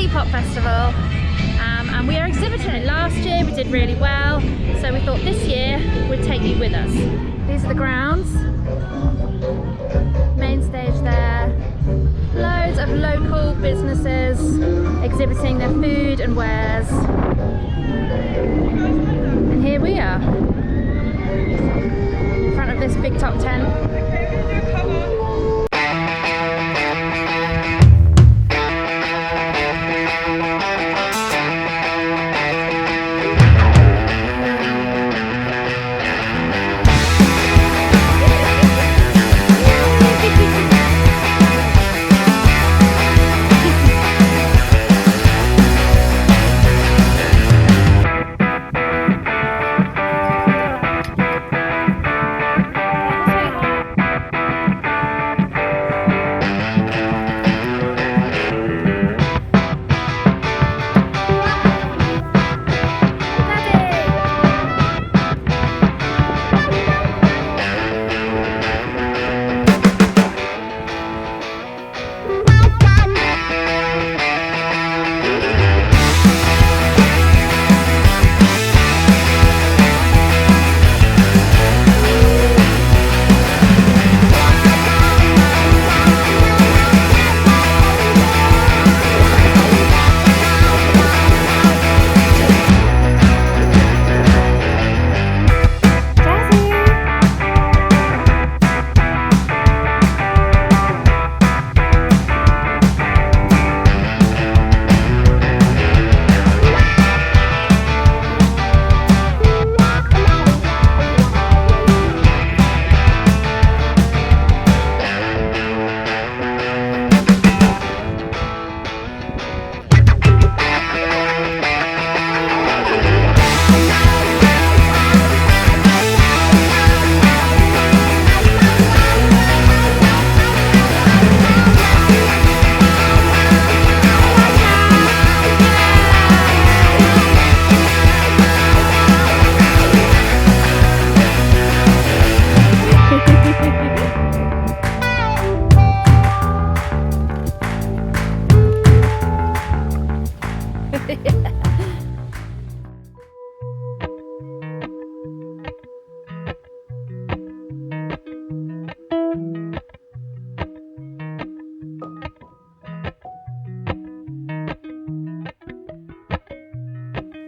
Readipop festival, and we are exhibiting it. Last year we did really well, so we thought this year we'd take you with us. These are the grounds, main stage there, loads of local businesses exhibiting their food and wares, and here we are in front of this big top tent.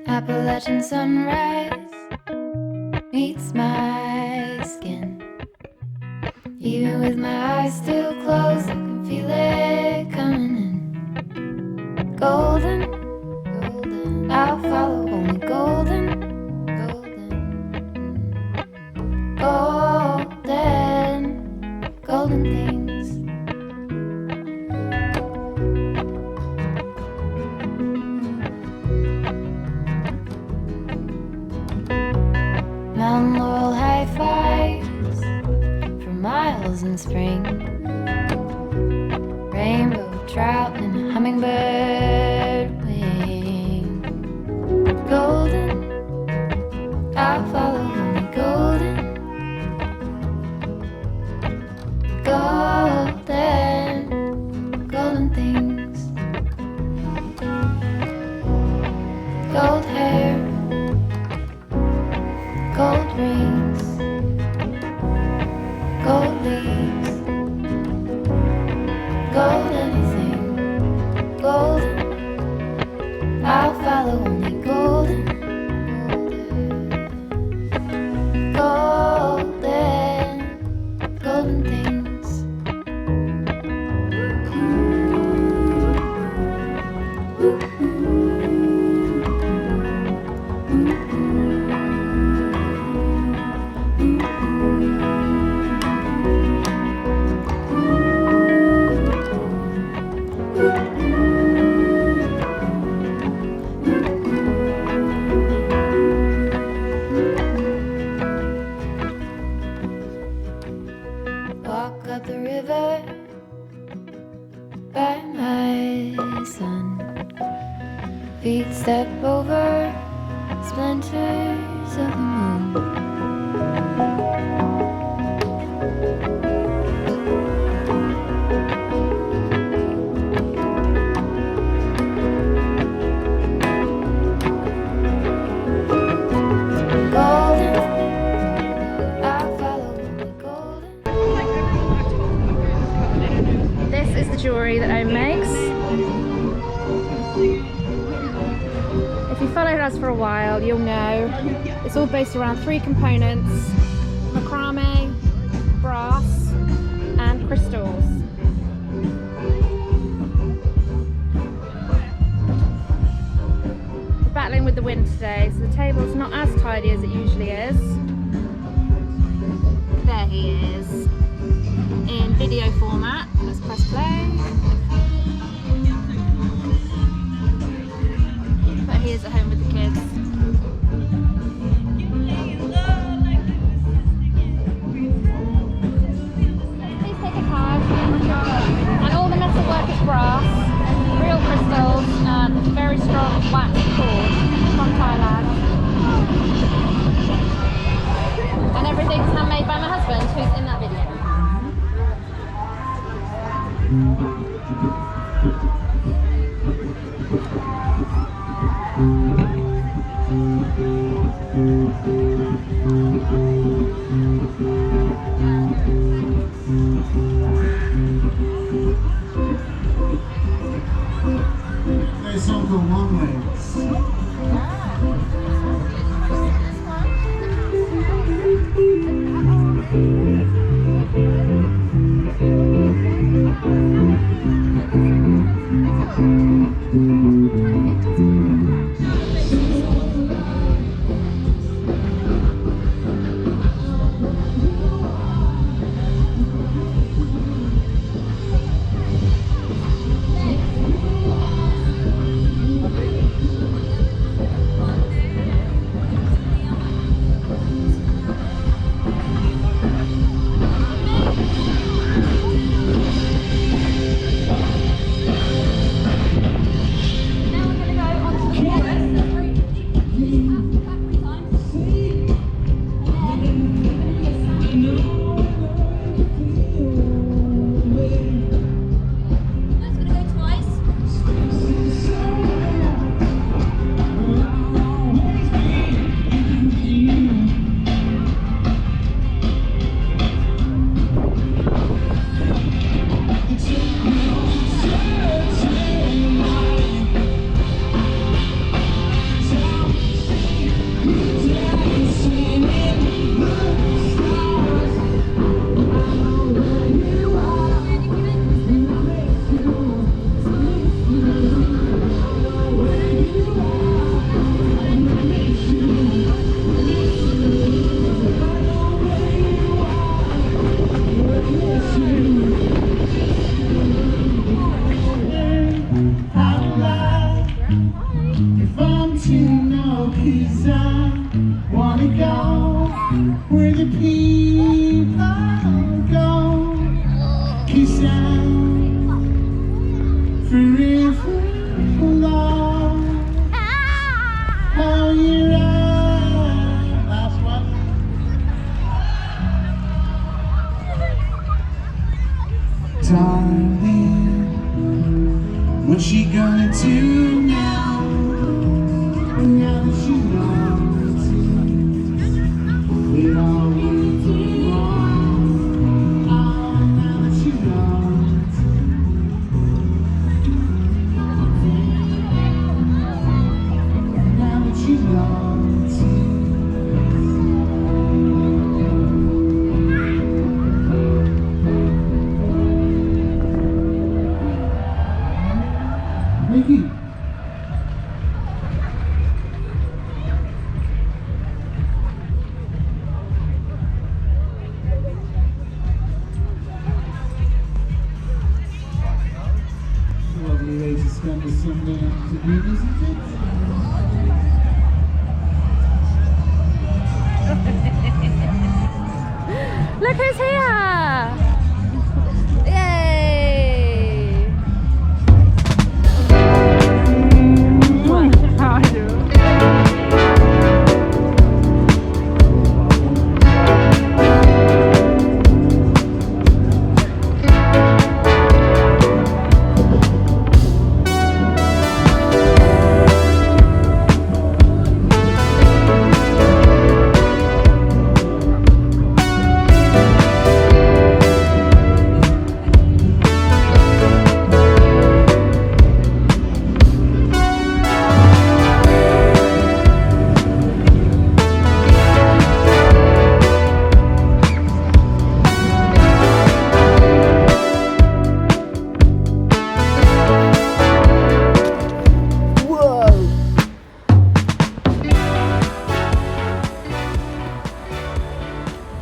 Appalachian sunrise meets my skin. Even with my eyes still closed, I can feel it coming in. Golden, golden, I'll follow only golden, golden, golden, golden things. Mountain laurel high fives for miles in spring. Rainbow trout and a hummingbird wing. Golden, I'll follow only golden, golden, golden things. Gold hair, gold rings, gold leaves, gold anything, golden, I'll follow only golden, golden, golden things. Walk up the river by my sun. Feet step over splinters of the moon. it's all based around 3 components: macramé, brass and crystals. We're battling with the wind today, so the table's not as tidy as it usually is. There he is in video format. Let's press play. But he is at home with the kids. Please take a card. And all the metalwork is brass, real crystals, and very strong wax cord from Thailand. And everything's handmade by my husband, who's in that video. There's some called long legs. What's she gonna do now? Now that she knows it all went wrong. Oh, now that she knows. Now that she knows. Mickey.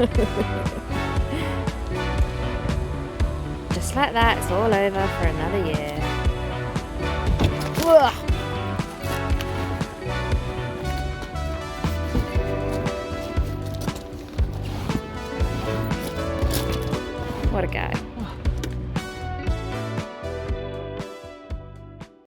Just like that, it's all over for another year. Ugh. What a guy.